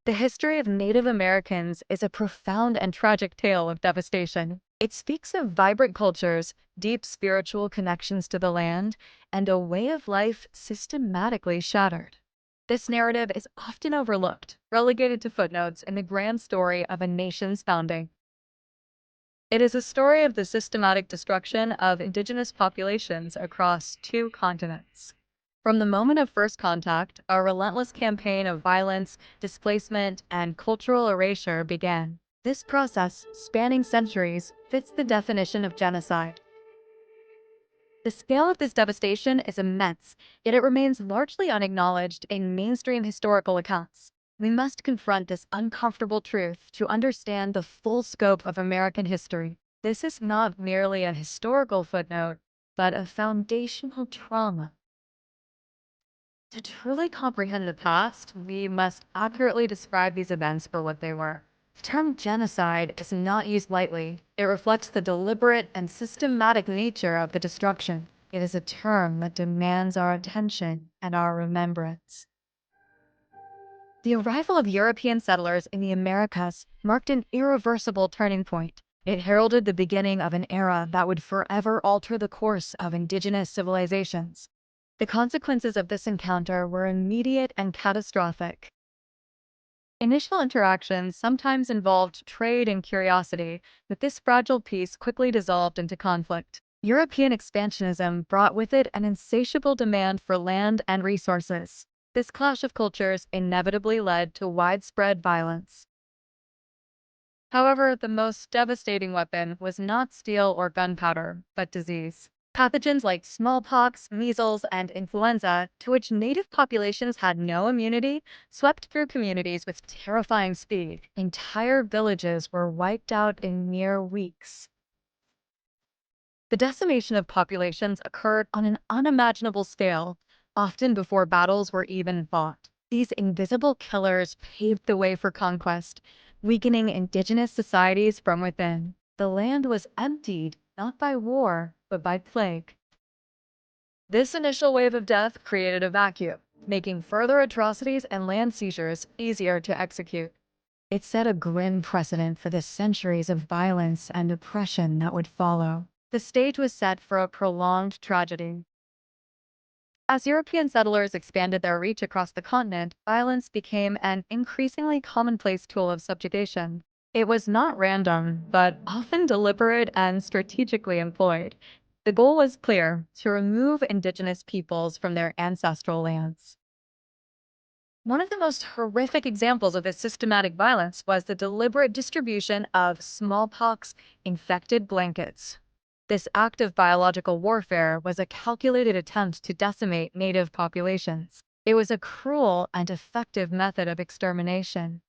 The history of Native Americans is a profound and tragic tale of devastation. It speaks of vibrant cultures, deep spiritual connections to the land, and a way of life systematically shattered. This narrative is often overlooked, relegated to footnotes in the grand story of a nation's founding. It is a story of the systematic destruction of indigenous populations across two continents. From the moment of first contact, a relentless campaign of violence, displacement, and cultural erasure began. This process, spanning centuries, fits the definition of genocide. The scale of this devastation is immense, yet it remains largely unacknowledged in mainstream historical accounts. We must confront this uncomfortable truth to understand the full scope of American history. This is not merely a historical footnote, but a foundational trauma. To truly comprehend the past, we must accurately describe these events for what they were. The term genocide is not used lightly. It reflects the deliberate and systematic nature of the destruction. It is a term that demands our attention and our remembrance. The arrival of European settlers in the Americas marked an irreversible turning point. It heralded the beginning of an era that would forever alter the course of indigenous civilizations. The consequences of this encounter were immediate and catastrophic. Initial interactions sometimes involved trade and curiosity, but this fragile peace quickly dissolved into conflict. European expansionism brought with it an insatiable demand for land and resources. This clash of cultures inevitably led to widespread violence. However, the most devastating weapon was not steel or gunpowder, but disease. Pathogens like smallpox, measles, and influenza, to which native populations had no immunity, swept through communities with terrifying speed. Entire villages were wiped out in mere weeks. The decimation of populations occurred on an unimaginable scale, often before battles were even fought. These invisible killers paved the way for conquest, weakening indigenous societies from within. The land was emptied, not by war, but by plague. This initial wave of death created a vacuum, making further atrocities and land seizures easier to execute. It set a grim precedent for the centuries of violence and oppression that would follow. The stage was set for a prolonged tragedy. As European settlers expanded their reach across the continent, violence became an increasingly commonplace tool of subjugation. It was not random, but often deliberate and strategically employed. The goal was clear: to remove indigenous peoples from their ancestral lands. One of the most horrific examples of this systematic violence was the deliberate distribution of smallpox-infected blankets. This act of biological warfare was a calculated attempt to decimate native populations. It was a cruel and effective method of extermination.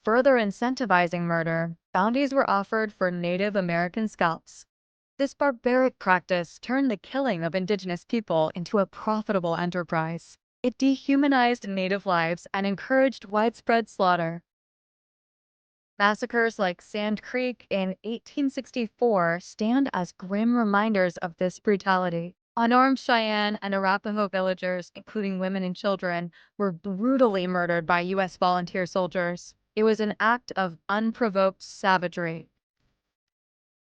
Further incentivizing murder, bounties were offered for Native American scalps. This barbaric practice turned the killing of indigenous people into a profitable enterprise. It dehumanized native lives and encouraged widespread slaughter. Massacres like Sand Creek in 1864 stand as grim reminders of this brutality. Unarmed Cheyenne and Arapaho villagers, including women and children, were brutally murdered by U.S. volunteer soldiers. It was an act of unprovoked savagery.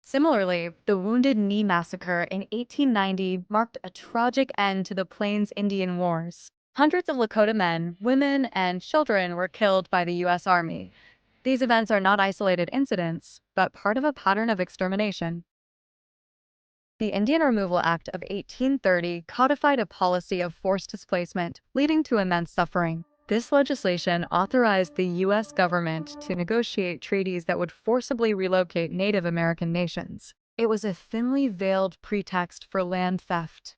Similarly, the Wounded Knee Massacre in 1890 marked a tragic end to the Plains Indian Wars. Hundreds of Lakota men, women, and children were killed by the U.S. Army. These events are not isolated incidents, but part of a pattern of extermination. The Indian Removal Act of 1830 codified a policy of forced displacement, leading to immense suffering. This legislation authorized the U.S. government to negotiate treaties that would forcibly relocate Native American nations. It was a thinly veiled pretext for land theft.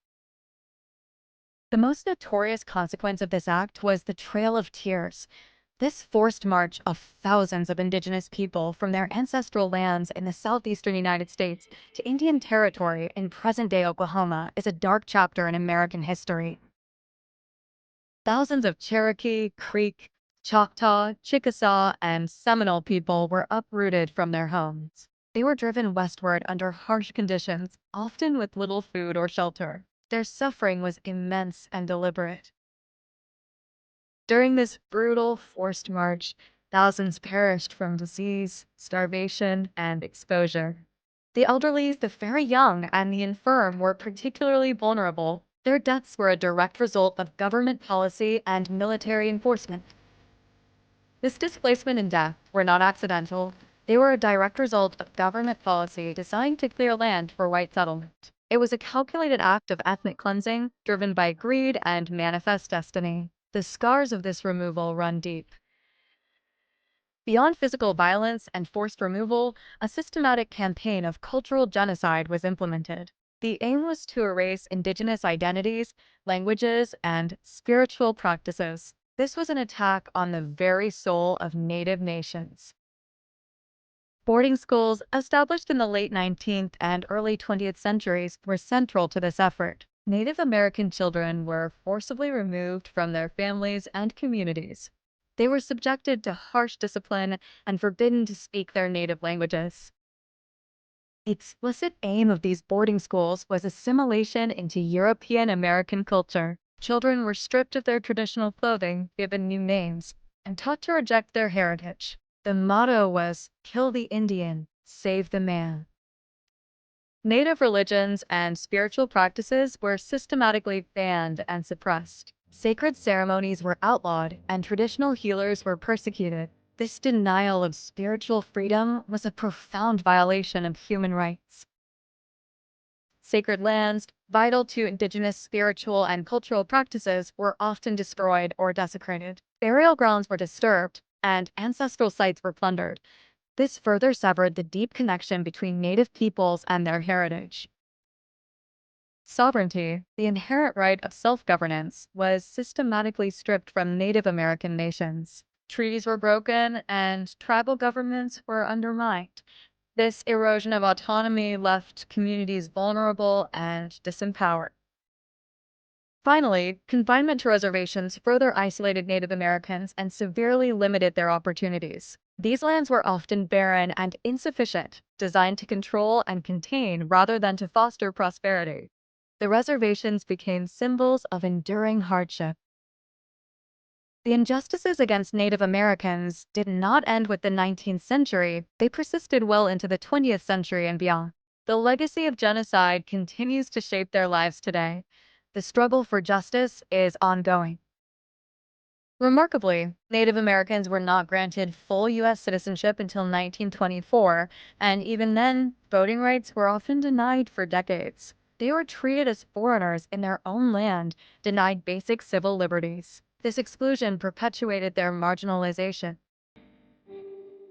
The most notorious consequence of this act was the Trail of Tears. This forced march of thousands of indigenous people from their ancestral lands in the southeastern United States to Indian Territory in present-day Oklahoma is a dark chapter in American history. Thousands of Cherokee, Creek, Choctaw, Chickasaw, and Seminole people were uprooted from their homes. They were driven westward under harsh conditions, often with little food or shelter. Their suffering was immense and deliberate. During this brutal, forced march, thousands perished from disease, starvation, and exposure. The elderly, the very young, and the infirm were particularly vulnerable. Their deaths were a direct result of government policy and military enforcement. This displacement and death were not accidental. They were a direct result of government policy designed to clear land for white settlement. It was a calculated act of ethnic cleansing, driven by greed and manifest destiny. The scars of this removal run deep. Beyond physical violence and forced removal, a systematic campaign of cultural genocide was implemented. The aim was to erase indigenous identities, languages, and spiritual practices. This was an attack on the very soul of Native nations. Boarding schools, established in the late 19th and early 20th centuries, were central to this effort. Native American children were forcibly removed from their families and communities. They were subjected to harsh discipline and forbidden to speak their native languages. The explicit aim of these boarding schools was assimilation into European American culture. Children were stripped of their traditional clothing, given new names, and taught to reject their heritage. The motto was, "Kill the Indian, save the man." Native religions and spiritual practices were systematically banned and suppressed. Sacred ceremonies were outlawed, and traditional healers were persecuted. This denial of spiritual freedom was a profound violation of human rights. Sacred lands, vital to indigenous spiritual and cultural practices, were often destroyed or desecrated. Burial grounds were disturbed, and ancestral sites were plundered. This further severed the deep connection between Native peoples and their heritage. Sovereignty, the inherent right of self-governance, was systematically stripped from Native American nations. Treaties were broken, and tribal governments were undermined. This erosion of autonomy left communities vulnerable and disempowered. Finally, confinement to reservations further isolated Native Americans and severely limited their opportunities. These lands were often barren and insufficient, designed to control and contain rather than to foster prosperity. The reservations became symbols of enduring hardship. The injustices against Native Americans did not end with the 19th century. They persisted well into the 20th century and beyond. The legacy of genocide continues to shape their lives today. The struggle for justice is ongoing. Remarkably, Native Americans were not granted full U.S. citizenship until 1924, and even then, voting rights were often denied for decades. They were treated as foreigners in their own land, denied basic civil liberties. This exclusion perpetuated their marginalization.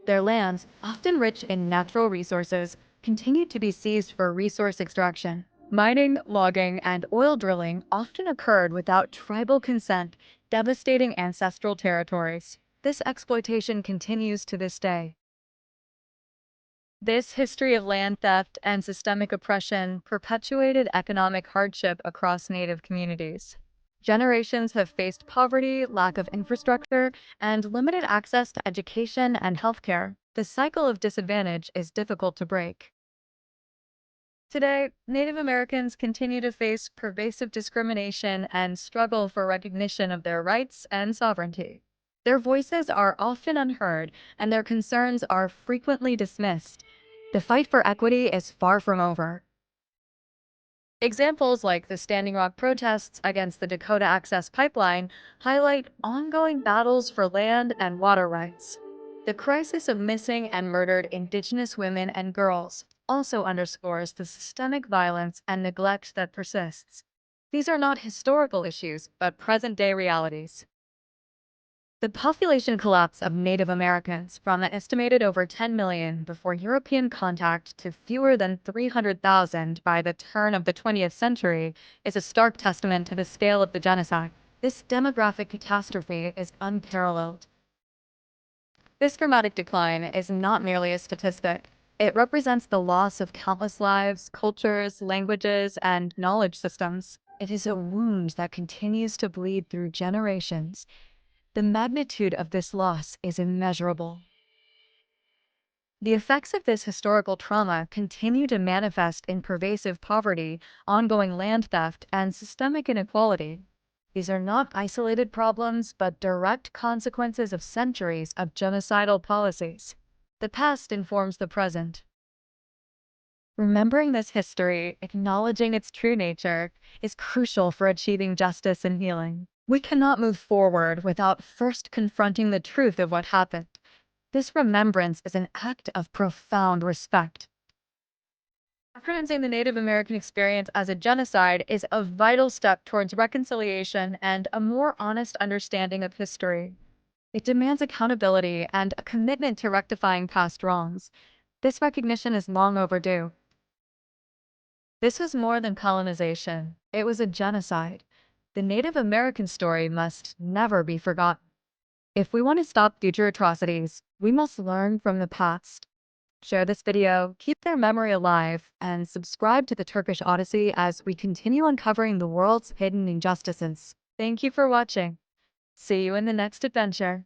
Their lands, often rich in natural resources, continued to be seized for resource extraction. Mining, logging, and oil drilling often occurred without tribal consent, devastating ancestral territories. This exploitation continues to this day. This history of land theft and systemic oppression perpetuated economic hardship across Native communities. Generations have faced poverty, lack of infrastructure, and limited access to education and healthcare. The cycle of disadvantage is difficult to break. Today, Native Americans continue to face pervasive discrimination and struggle for recognition of their rights and sovereignty. Their voices are often unheard, and their concerns are frequently dismissed. The fight for equity is far from over. Examples like the Standing Rock protests against the Dakota Access Pipeline highlight ongoing battles for land and water rights. The crisis of missing and murdered Indigenous women and girls also underscores the systemic violence and neglect that persists. These are not historical issues, but present-day realities. The population collapse of Native Americans from an estimated over 10 million before European contact to fewer than 300,000 by the turn of the 20th century is a stark testament to the scale of the genocide. This demographic catastrophe is unparalleled. This dramatic decline is not merely a statistic. It represents the loss of countless lives, cultures, languages, and knowledge systems. It is a wound that continues to bleed through generations. The magnitude of this loss is immeasurable. The effects of this historical trauma continue to manifest in pervasive poverty, ongoing land theft, and systemic inequality. These are not isolated problems, but direct consequences of centuries of genocidal policies. The past informs the present. Remembering this history, acknowledging its true nature, is crucial for achieving justice and healing. We cannot move forward without first confronting the truth of what happened. This remembrance is an act of profound respect. Recognizing the Native American experience as a genocide is a vital step towards reconciliation and a more honest understanding of history. It demands accountability and a commitment to rectifying past wrongs. This recognition is long overdue. This was more than colonization. It was a genocide. The Native American story must never be forgotten. If we want to stop future atrocities, we must learn from the past. Share this video, keep their memory alive, and subscribe to the Turkish Odyssey as we continue uncovering the world's hidden injustices. Thank you for watching. See you in the next adventure.